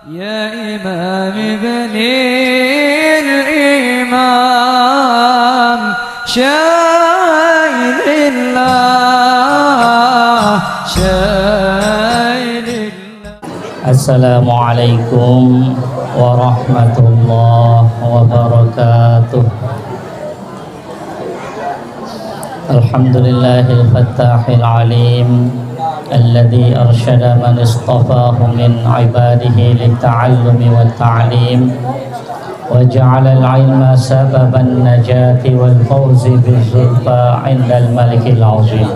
يا إمام ابن الإمام شاهد الله شاهد الله. السلام عليكم ورحمة الله وبركاته. الحمد لله الفتاح العليم الذي أرشد من اصطفاه من عباده للتعلم والتعليم وجعل العلم سبب النجاة والفوز بالزلفى عند الملك العظيم.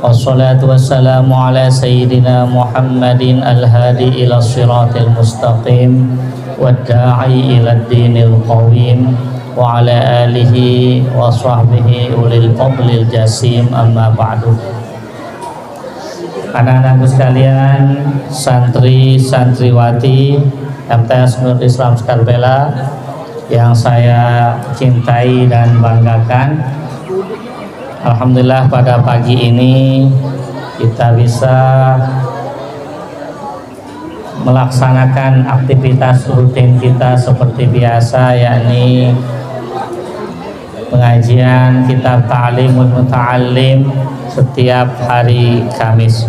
والصلاة والسلام على سيدنا محمد الهادي إلى الصراط المستقيم والداعي إلى الدين القويم وعلى آله وصحبه أولي الفضل الجسيم. أما بعد. Anak-anakku sekalian, santri santriwati MTS Nurul Islam Skarbela yang saya cintai dan banggakan, alhamdulillah pada pagi ini kita bisa melaksanakan aktivitas rutin kita seperti biasa, yakni pengajian kitab Ta'limul Muta'allim setiap hari Kamis.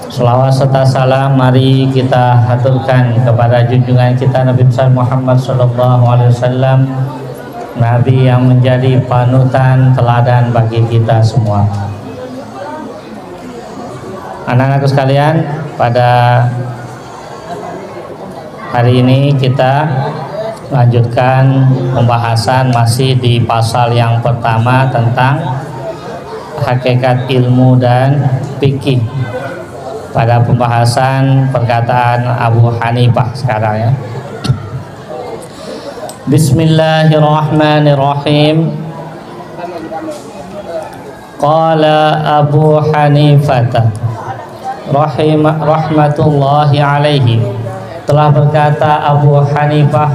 Selawat serta salam mari kita haturkan kepada junjungan kita Nabi besar Muhammad SAW, Nabi yang menjadi panutan teladan bagi kita semua. Anak-anakku sekalian, pada hari ini kita lanjutkan pembahasan masih di pasal yang pertama tentang hakikat ilmu dan fikih, pada pembahasan perkataan Abu Hanifah sekarang ya. Bismillahirrahmanirrahim. Qala Abu Hanifah rahmatullahi alaihi, telah berkata Abu Hanifah,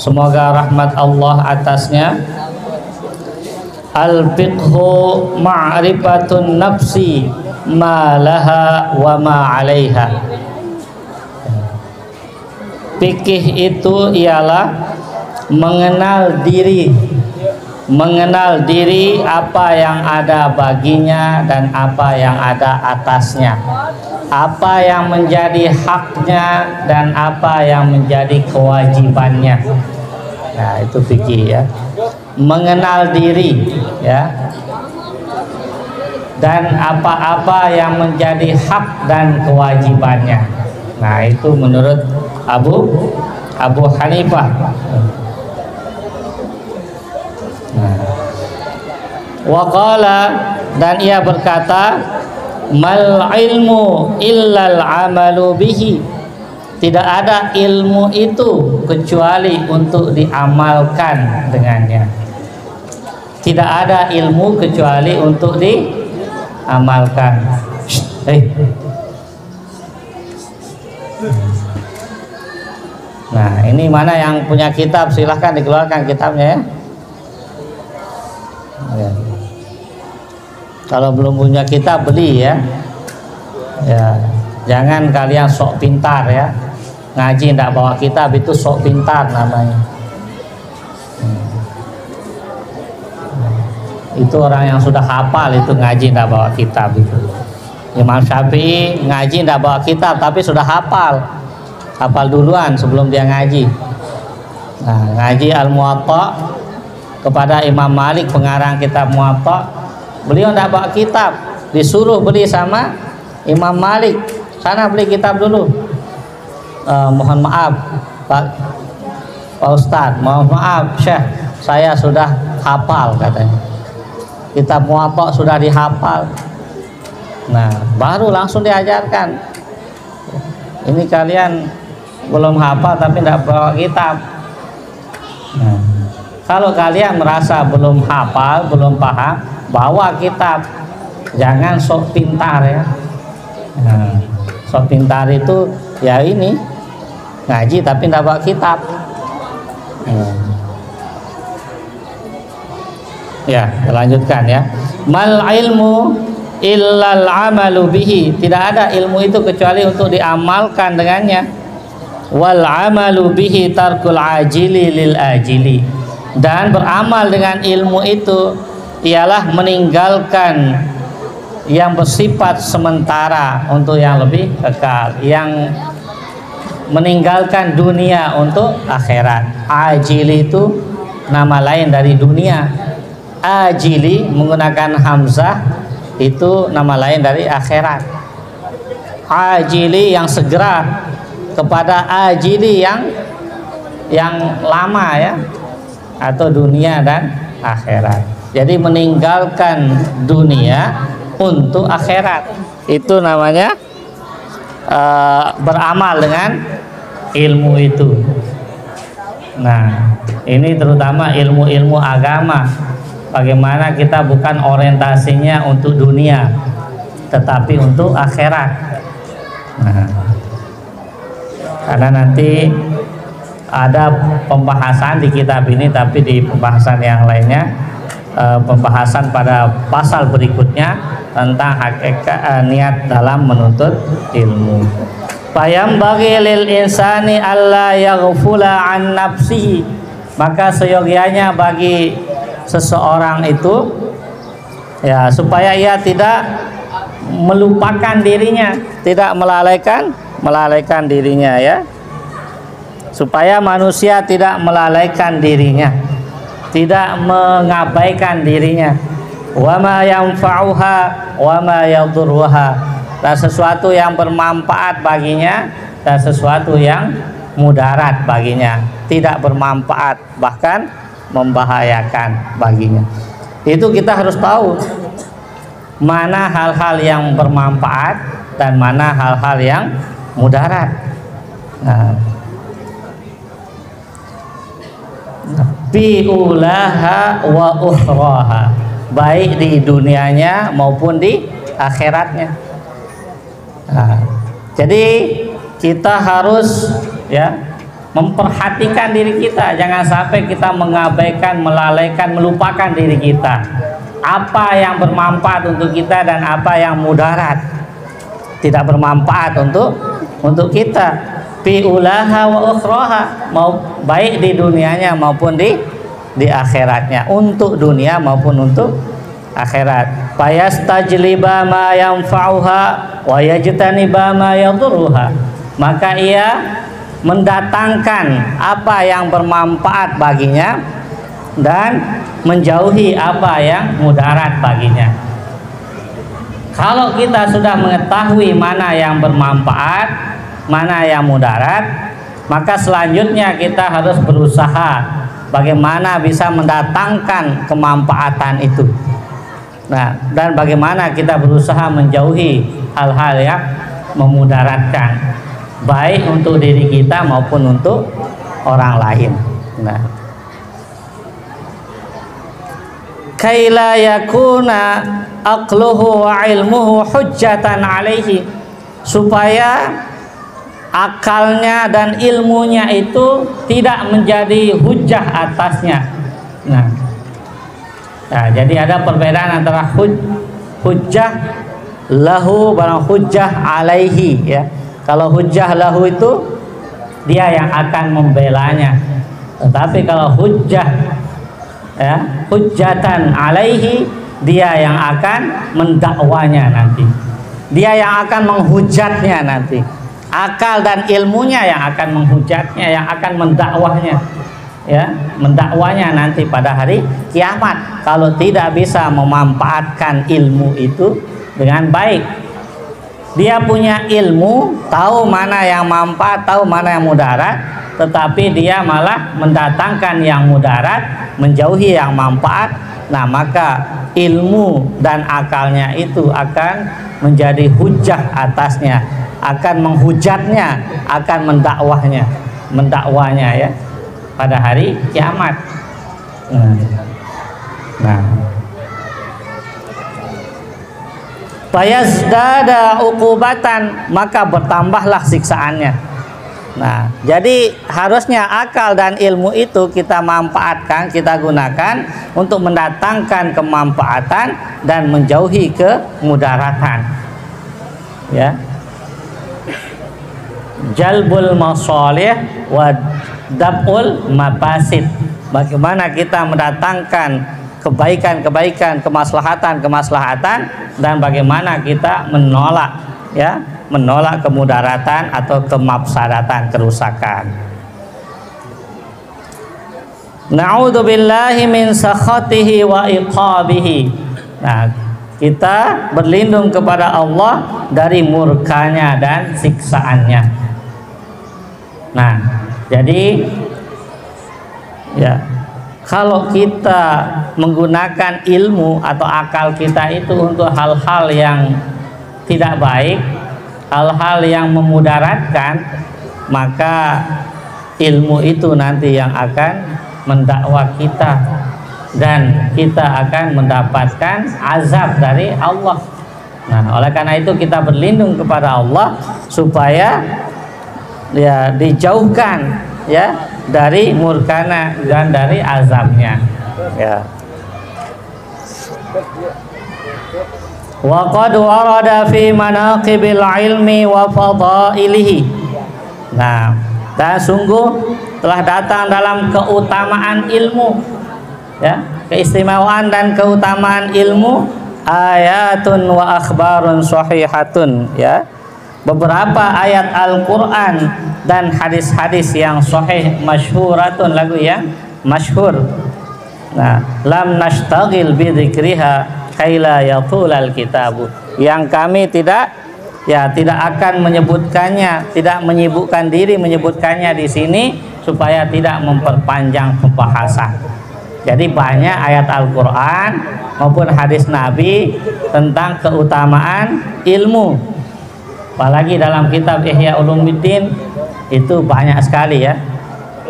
semoga rahmat Allah atasnya, al-fiqhu ma'rifatun nafsi ma laha wa ma 'alaiha. Fikih itu ialah mengenal diri apa yang ada baginya dan apa yang ada atasnya, apa yang menjadi haknya dan apa yang menjadi kewajibannya. Nah, itu fikih ya, mengenal diri ya, dan apa-apa yang menjadi hak dan kewajibannya. Nah, itu menurut Abu Hanifah. Waqala, dan ia berkata, mal ilmu illal amalu bihi, tidak ada ilmu itu kecuali untuk diamalkan dengannya. Tidak ada ilmu kecuali untuk diamalkan. Nah, ini mana yang punya kitab, silahkan dikeluarkan kitabnya ya. Ya. Kalau belum punya kitab beli ya. Ya, jangan kalian sok pintar ya. Ngaji tidak bawa kitab itu sok pintar namanya. Itu orang yang sudah hafal itu ngaji tidak bawa kitab itu. Imam Syafi'i ngaji tidak bawa kitab tapi sudah hafal duluan sebelum dia ngaji. Nah, ngaji Al-Muwatta kepada Imam Malik, pengarang kitab Muwatta, beliau tidak bawa kitab, disuruh beli sama Imam Malik, sana beli kitab dulu. Mohon maaf Pak Ustadz, mohon maaf Syekh, saya sudah hafal katanya, kitab Muwatta sudah dihafal. Nah, baru langsung diajarkan. Ini kalian belum hafal tapi tidak bawa kitab. Nah, kalau kalian merasa belum hafal, belum paham, bawa kitab. Jangan sok pintar ya. Nah, sok pintar itu ya ini ngaji tapi tidak bawa kitab. Ya, lanjutkan ya. Mal ilmu illal amalu bihi, tidak ada ilmu itu kecuali untuk diamalkan dengannya. wal amalu bihi tarkul ajili lil ajili, dan beramal dengan ilmu itu ialah meninggalkan yang bersifat sementara untuk yang lebih kekal, yang meninggalkan dunia untuk akhirat. Ajili itu nama lain dari dunia, ajili menggunakan hamzah itu nama lain dari akhirat. Ajili yang segera kepada ajili yang lama ya, atau dunia dan akhirat. Jadi meninggalkan dunia untuk akhirat itu namanya beramal dengan ilmu itu. Nah, ini terutama ilmu-ilmu agama, bagaimana kita bukan orientasinya untuk dunia tetapi untuk akhirat. Nah, karena nanti ada pembahasan di kitab ini, tapi di pembahasan yang lainnya, pembahasan pada pasal berikutnya tentang hakikat niat dalam menuntut ilmu. Fayam bagi lil insani alla yaghfula an nafsihi, maka seyogianya bagi seseorang itu ya supaya ia tidak melupakan dirinya, tidak melalaikan dirinya ya, supaya manusia tidak melalaikan dirinya, tidak mengabaikan dirinya. Wa ma yanfa'uha wa ma yadurruha, dan sesuatu yang bermanfaat baginya dan sesuatu yang mudarat baginya, tidak bermanfaat bahkan membahayakan baginya. Itu kita harus tahu mana hal-hal yang bermanfaat dan mana hal-hal yang mudarat. Nah, biulaha wa ukhraha, baik di dunianya maupun di akhiratnya. Nah, jadi kita harus ya memperhatikan diri kita, jangan sampai kita mengabaikan, melalaikan, melupakan diri kita. Apa yang bermanfaat untuk kita dan apa yang mudarat, tidak bermanfaat untuk kita. Biulaha wa ukhraha, mau baik di dunianya maupun di akhiratnya, untuk dunia maupun untuk akhirat. Fayastajliba ma yanfa'uha wa yajtaniba ma yadurruha, maka ia mendatangkan apa yang bermanfaat baginya dan menjauhi apa yang mudarat baginya. Kalau kita sudah mengetahui mana yang bermanfaat, mana yang mudarat, maka selanjutnya kita harus berusaha bagaimana bisa mendatangkan kemanfaatan itu. Nah, dan bagaimana kita berusaha menjauhi hal-hal yang memudaratkan, baik untuk diri kita maupun untuk orang lain. Nah, kaila yakuna aqluhu wa ilmuhu hujjatan alaihi, supaya akalnya dan ilmunya itu tidak menjadi hujjah atasnya. Nah, jadi ada perbedaan antara hujjah lahu dan hujjah alaihi ya. Kalau hujjah lahu itu dia yang akan membelanya, tetapi kalau hujjah ya, hujjatan alaihi, dia yang akan mendakwanya nanti, dia yang akan menghujatnya nanti. Akal dan ilmunya yang akan menghujatnya, yang akan mendakwahnya ya, mendakwanya nanti pada hari kiamat kalau tidak bisa memanfaatkan ilmu itu dengan baik. Dia punya ilmu, tahu mana yang manfaat, tahu mana yang mudarat, tetapi dia malah mendatangkan yang mudarat, menjauhi yang manfaat. Nah, maka ilmu dan akalnya itu akan menjadi hujah atasnya, akan menghujatnya, akan mendakwanya ya pada hari kiamat. Nah, fayazdada uqubatan, maka bertambahlah siksaannya. Nah, jadi harusnya akal dan ilmu itu kita manfaatkan, kita gunakan untuk mendatangkan kemanfaatan dan menjauhi kemudaratan. Ya. jalbul masalih wa dab'ul mafasid. Bagaimana kita mendatangkan kebaikan-kebaikan, kemaslahatan-kemaslahatan, dan bagaimana kita menolak, ya, menolak kemudaratan atau kemafsadatan, kerusakan. Na'udzubillahi min sakhatihi wa iqabihi. Nah, kita berlindung kepada Allah dari murkanya dan siksaannya. Nah, jadi ya, kalau kita menggunakan ilmu atau akal kita itu untuk hal-hal yang tidak baik, hal-hal yang memudaratkan, maka ilmu itu nanti yang akan mendakwa kita, dan kita akan mendapatkan azab dari Allah. Nah, oleh karena itu kita berlindung kepada Allah supaya ya dijauhkan, ya, dari murkana dan dari azabnya, ya. Wa qad warada fi manaqibil ilmi wa fadailihi. Nah, dan sungguh telah datang dalam keutamaan ilmu, ya, keistimewaan dan keutamaan ilmu, ayatun wa akhbarun sahihatun, ya, beberapa ayat Al-Quran dan hadis-hadis yang sahih, masyhuratun, lagu yang masyhur. Nah, lam nashtagil bi dzikriha kaila yatulal kitabu, yang kami tidak akan menyebutkannya, tidak menyibukkan diri menyebutkannya di sini supaya tidak memperpanjang pembahasan. Jadi banyak ayat Al-Quran maupun hadis Nabi tentang keutamaan ilmu. Apalagi dalam kitab Ihya Ulumuddin itu banyak sekali, ya,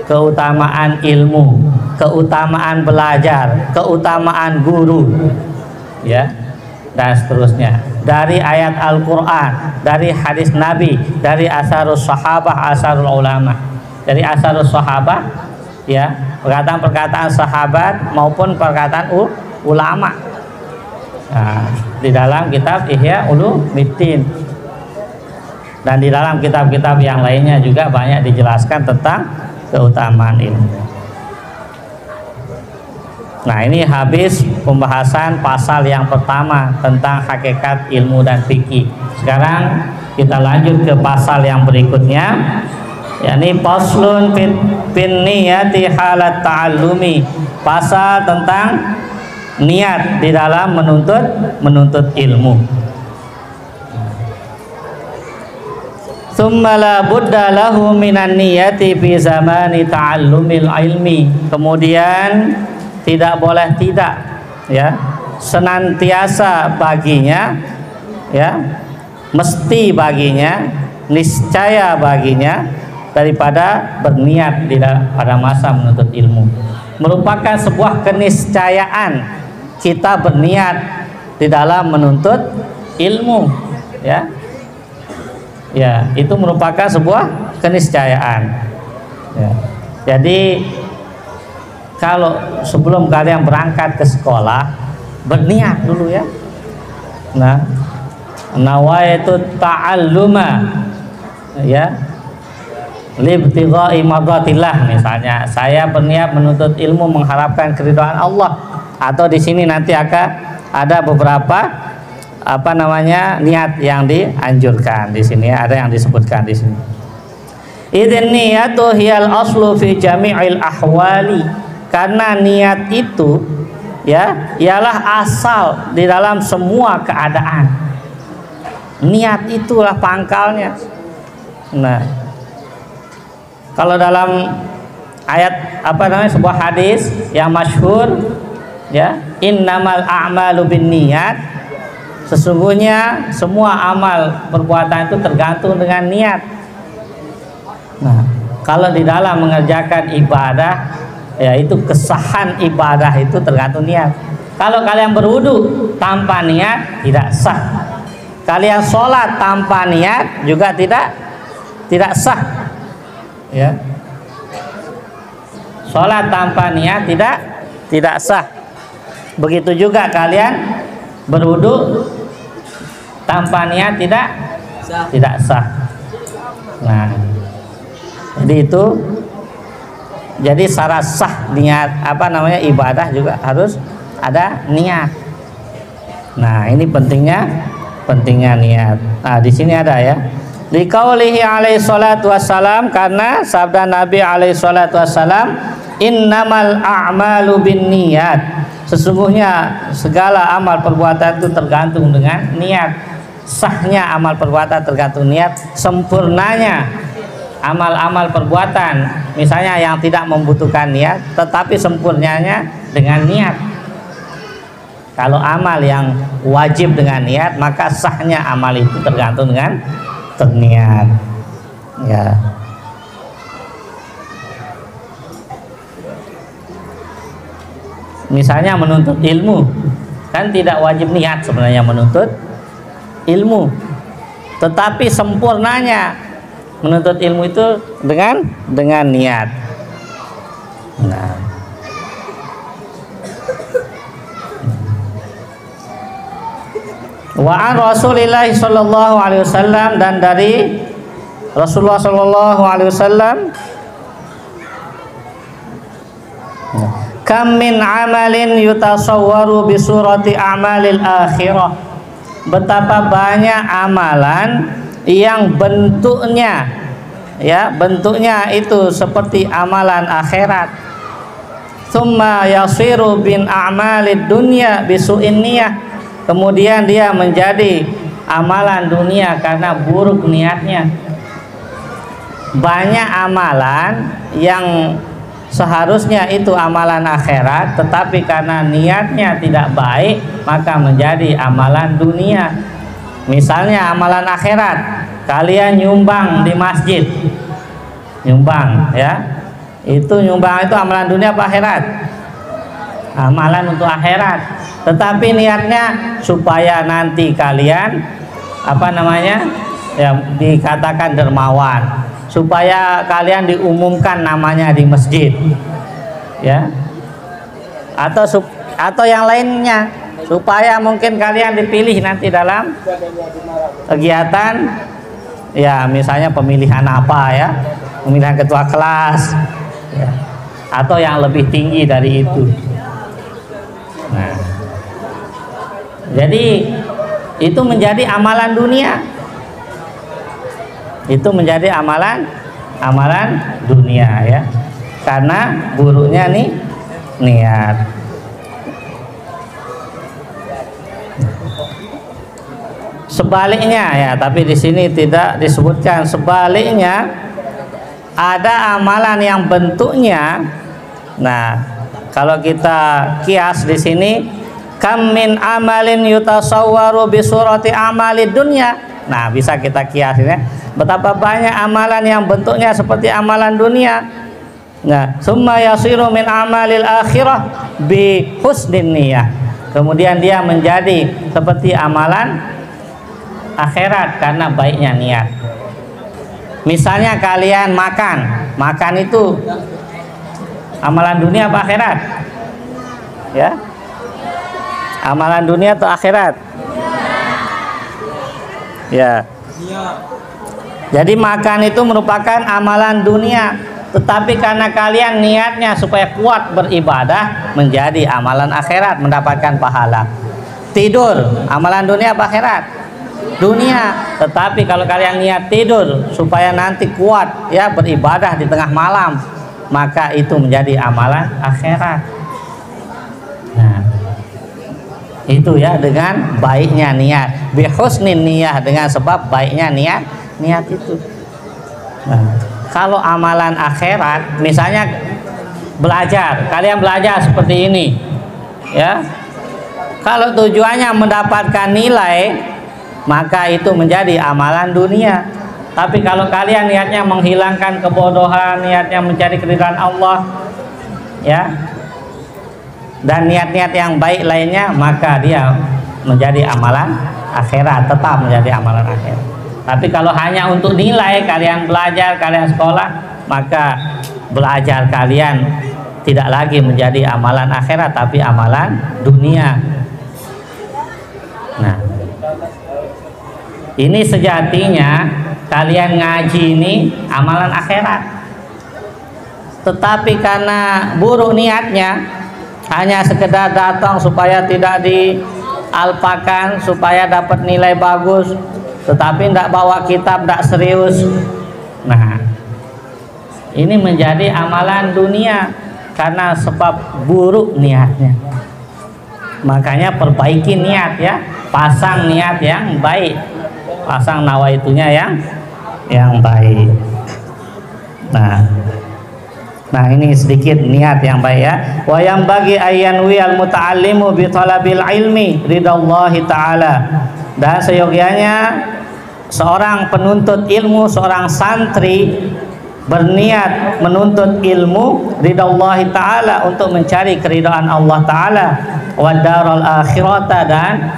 keutamaan ilmu, keutamaan belajar, keutamaan guru, ya, dan seterusnya. Dari ayat Al-Quran, dari hadis Nabi, dari asarus sahabah, asarul ulama, dari asarus sahabah, ya, perkataan-perkataan sahabat maupun perkataan ulama. Nah, di dalam kitab Ihya Ulumuddin dan di dalam kitab-kitab yang lainnya juga banyak dijelaskan tentang keutamaan ilmu. Nah, ini habis pembahasan pasal yang pertama tentang hakikat ilmu dan fikih. Sekarang kita lanjut ke pasal yang berikutnya, yakni faslun fin niyati halat ta'allumi, pasal tentang niat di dalam menuntut ilmu. Tsumma la budda lahu minan niyati fi zamani ta'allumil ilmi. Kemudian tidak boleh tidak, ya, senantiasa baginya, ya, mesti baginya, niscaya baginya daripada berniat pada masa menuntut ilmu. Merupakan sebuah keniscayaan kita berniat di dalam menuntut ilmu, ya. Ya, itu merupakan sebuah keniscayaan, ya. Jadi kalau sebelum kalian berangkat ke sekolah, berniat dulu, ya. Nah, nawaitu ta'alluma, ya, libtigha'i mardatillah, misalnya saya berniat menuntut ilmu mengharapkan keridhaan Allah, atau di sini nanti akan ada beberapa niat yang dianjurkan. Di sini ada yang disebutkan di sini. Idzan niyatu hiyal aslu fi jami'il ahwali, karena niat itu, ya, ialah asal di dalam semua keadaan. Niat itulah pangkalnya. Nah, kalau dalam ayat sebuah hadis yang masyhur, ya, innamal a'malu binniyat, sesungguhnya semua amal perbuatan itu tergantung dengan niat. Nah, kalau di dalam mengerjakan ibadah, ya, itu kesahan ibadah itu tergantung niat. Kalau kalian berwudu tanpa niat tidak sah. Kalian sholat tanpa niat juga tidak sah, ya. Sholat tanpa niat tidak sah. Begitu juga kalian berwudu tanpa niat tidak sah. Nah, jadi itu, jadi syarat sah niat ibadah juga harus ada niat. Nah, ini pentingnya niat. Nah, di sini ada ya. Liqaulihi alaihi salatu wassalam, karena sabda Nabi alaihi salatu wassalam, innamal a'malu binniyat. Sesungguhnya segala amal perbuatan itu tergantung dengan niat. Sahnya amal perbuatan tergantung niat, sempurnanya amal-amal perbuatan misalnya yang tidak membutuhkan niat tetapi sempurnanya dengan niat. Kalau amal yang wajib dengan niat, maka sahnya amal itu tergantung dengan niat. Ya. Misalnya menuntut ilmu, kan tidak wajib niat sebenarnya menuntut ilmu, tetapi sempurnanya menuntut ilmu itu dengan niat. Nah, wa an Rasulillah sallallahu alaihi wasallam, dan dari Rasulullah sallallahu alaihi wasallam, kam min amalin yutasawwaru bi surati a'malil akhirah. Betapa banyak amalan yang bentuknya itu seperti amalan akhirat. Tsumma yasiru bin a'malid dunya bisu'in niyah. Kemudian dia menjadi amalan dunia karena buruk niatnya. Banyak amalan yang seharusnya itu amalan akhirat, tetapi karena niatnya tidak baik maka menjadi amalan dunia. Misalnya amalan akhirat, kalian nyumbang di masjid, nyumbang ya, itu nyumbang itu amalan dunia apa akhirat? Amalan untuk akhirat, tetapi niatnya supaya nanti kalian ya dikatakan dermawan, supaya kalian diumumkan namanya di masjid, ya, atau yang lainnya, supaya mungkin kalian dipilih nanti dalam kegiatan, ya, misalnya pemilihan apa ya, pemilihan ketua kelas, ya, atau yang lebih tinggi dari itu. Nah, jadi itu menjadi amalan dunia. Itu menjadi amalan dunia ya, karena buruknya nih niat. Sebaliknya ya, tapi di sini tidak disebutkan. Sebaliknya ada amalan yang bentuknya, nah kalau kita kias di sini, kam min amalin yutasawwaru bi surati amalid dunya. Nah, bisa kita kias ya. Betapa banyak amalan yang bentuknya seperti amalan dunia. Nah, summa yasiru min amalil akhirah bi husnin niyah. Kemudian dia menjadi seperti amalan akhirat karena baiknya niat. Misalnya kalian makan itu amalan dunia apa akhirat? Ya. Amalan dunia atau akhirat? Ya. Jadi makan itu merupakan amalan dunia, tetapi karena kalian niatnya supaya kuat beribadah, menjadi amalan akhirat, mendapatkan pahala. Tidur, amalan dunia apa akhirat? Dunia, tetapi kalau kalian niat tidur supaya nanti kuat ya beribadah di tengah malam, maka itu menjadi amalan akhirat. Nah, itu ya dengan baiknya niat, bihusnin niyah, dengan sebab baiknya niat itu. Nah, kalau amalan akhirat, misalnya belajar, kalian belajar seperti ini, ya. Kalau tujuannya mendapatkan nilai, maka itu menjadi amalan dunia. Tapi kalau kalian niatnya menghilangkan kebodohan, niatnya mencari keridhaan Allah, ya, dan niat-niat yang baik lainnya, maka dia menjadi amalan akhirat, tetap menjadi amalan akhirat. Tapi kalau hanya untuk nilai, kalian belajar, kalian sekolah, maka belajar kalian tidak lagi menjadi amalan akhirat, tapi amalan dunia. Nah, ini sejatinya kalian ngaji ini amalan akhirat. Tetapi karena buruk niatnya, hanya sekedar datang supaya tidak dialpakan, supaya dapat nilai bagus, tetapi tidak bawa kitab, tidak serius. Nah, ini menjadi amalan dunia karena sebab buruk niatnya. Makanya perbaiki niat ya, pasang niat yang baik, pasang nawaitunya yang baik. Nah ini sedikit niat yang baik ya. Wa yang bagi ayyanwi al muta'allimu bi talabil ilmi ridallahi ta'ala. Dan seyogianya seorang penuntut ilmu, seorang santri berniat menuntut ilmu ridallahi ta'ala, untuk mencari keridhaan Allah ta'ala, wa darul akhirata, dan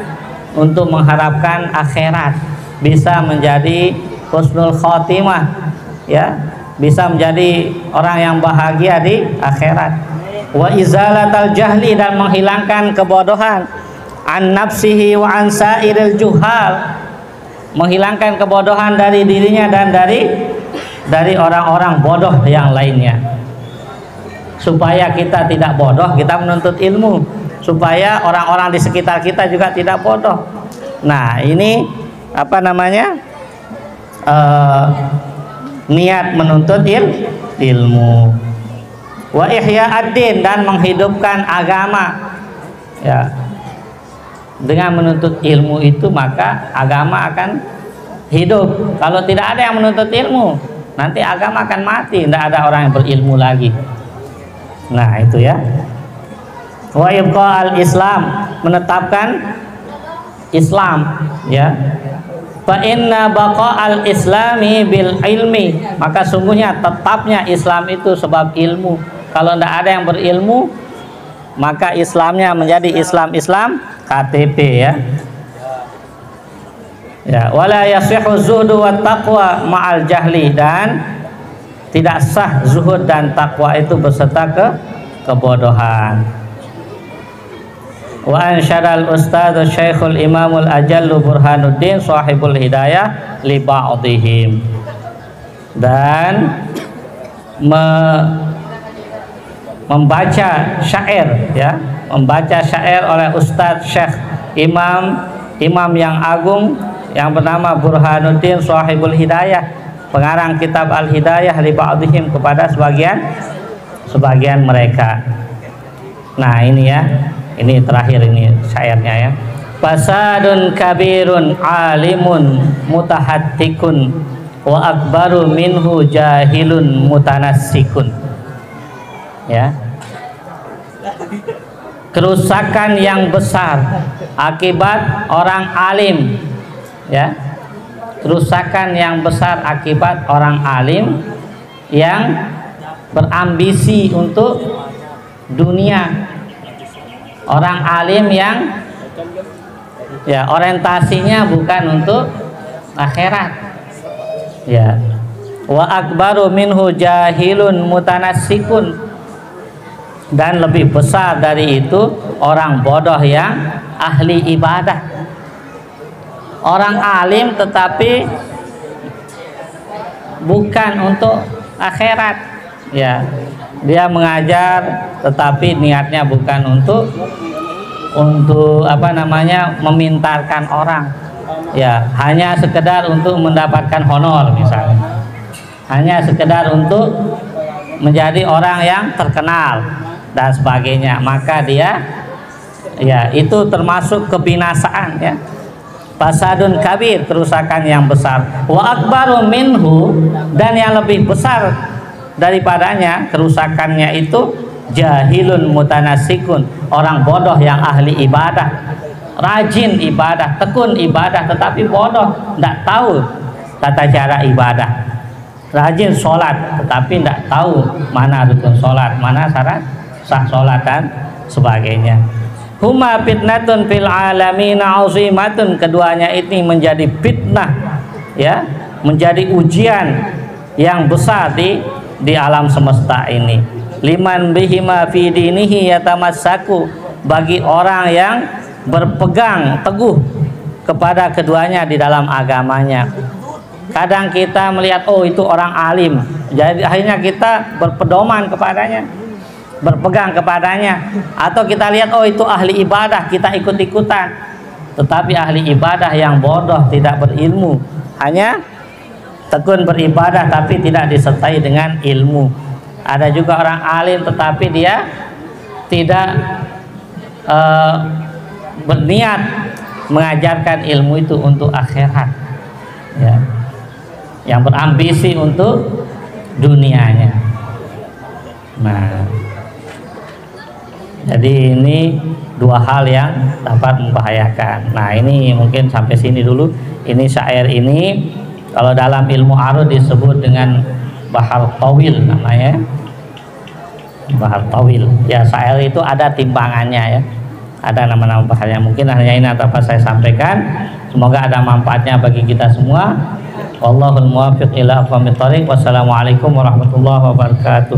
untuk mengharapkan akhirat, bisa menjadi husnul khotimah ya, bisa menjadi orang yang bahagia di akhirat. Wa izalatal jahli, dan menghilangkan kebodohan, an nafsihi wa an sairil juhal, menghilangkan kebodohan dari dirinya dan dari orang-orang bodoh yang lainnya. Supaya kita tidak bodoh, kita menuntut ilmu, supaya orang-orang di sekitar kita juga tidak bodoh. Nah ini apa namanya, niat menuntut ilmu. Wa ihya ad-din, dan menghidupkan agama ya. Dengan menuntut ilmu itu maka agama akan hidup. Kalau tidak ada yang menuntut ilmu, nanti agama akan mati, tidak ada orang yang berilmu lagi. Nah itu ya. Wa ibqa al-islam, menetapkan Islam ya. Fa inna baqa'al islami bil ilmi, maka sungguhnya tetapnya Islam itu sebab ilmu. Kalau tidak ada yang berilmu, maka Islamnya menjadi Islam KTP ya. Ya, wala yasihhu zuhdu wa taqwa ma'al jahli, dan tidak sah zuhud dan takwa itu beserta kebodohan. Wa ansyadal ustadz syekhul imamul ajallu burhanuddin sahibul hidayah li ba'dihim, dan membaca syair ya, membaca syair oleh ustadz syekh imam yang agung yang bernama Burhanuddin sahibul hidayah, pengarang kitab al hidayah li ba'dihim, kepada sebagian mereka. Nah ini ya, ini terakhir ini syairnya ya. Fasadun kabirun alimun mutahattikun wa akbaru minhu jahilun mutanassikun. Ya. Kerusakan yang besar akibat orang alim ya. Kerusakan yang besar akibat orang alim yang berambisi untuk dunia. Orang alim yang ya orientasinya bukan untuk akhirat ya. Wa akbaru minhu jahilun mutanassikun, dan lebih besar dari itu orang bodoh yang ahli ibadah. Orang alim tetapi bukan untuk akhirat ya. Dia mengajar tetapi niatnya bukan untuk apa namanya, memintarkan orang ya, hanya sekedar untuk mendapatkan honor misalnya, hanya sekedar untuk menjadi orang yang terkenal dan sebagainya, maka dia ya itu termasuk kebinasaan ya. Fasadun kabir, kerusakan yang besar. Wa akbaru minhu, dan yang lebih besar daripadanya kerusakannya itu jahilun mutanassikun, orang bodoh yang ahli ibadah, rajin ibadah, tekun ibadah, tetapi bodoh, tidak tahu tata cara ibadah. Rajin sholat tetapi tidak tahu mana rukun sholat, mana syarat sah sholat dan sebagainya. Huma fitnatun fil alamina azimatun, keduanya ini menjadi fitnah ya, menjadi ujian yang besar di alam semesta ini. Liman bihima fi dinihi yatamassaku, bagi orang yang berpegang teguh kepada keduanya di dalam agamanya. Kadang kita melihat oh itu orang alim, jadi akhirnya kita berpedoman kepadanya, berpegang kepadanya. Atau kita lihat oh itu ahli ibadah, kita ikut-ikutan. Tetapi ahli ibadah yang bodoh, tidak berilmu, hanya tekun beribadah tapi tidak disertai dengan ilmu. Ada juga orang alim tetapi dia tidak berniat mengajarkan ilmu itu untuk akhirat, ya, yang berambisi untuk dunianya. Nah, jadi ini dua hal yang dapat membahayakan. Nah, ini mungkin sampai sini dulu. Ini syair ini kalau dalam ilmu arud disebut dengan bahar tawil namanya. Bahar tawil. Ya, syair itu ada timbangannya ya. Ada nama-nama baharnya. Mungkin hanya ini dapat saya sampaikan. Semoga ada manfaatnya bagi kita semua. Wallahul muwaffiq ila aqwamit thoriq. Wassalamualaikum warahmatullahi wabarakatuh.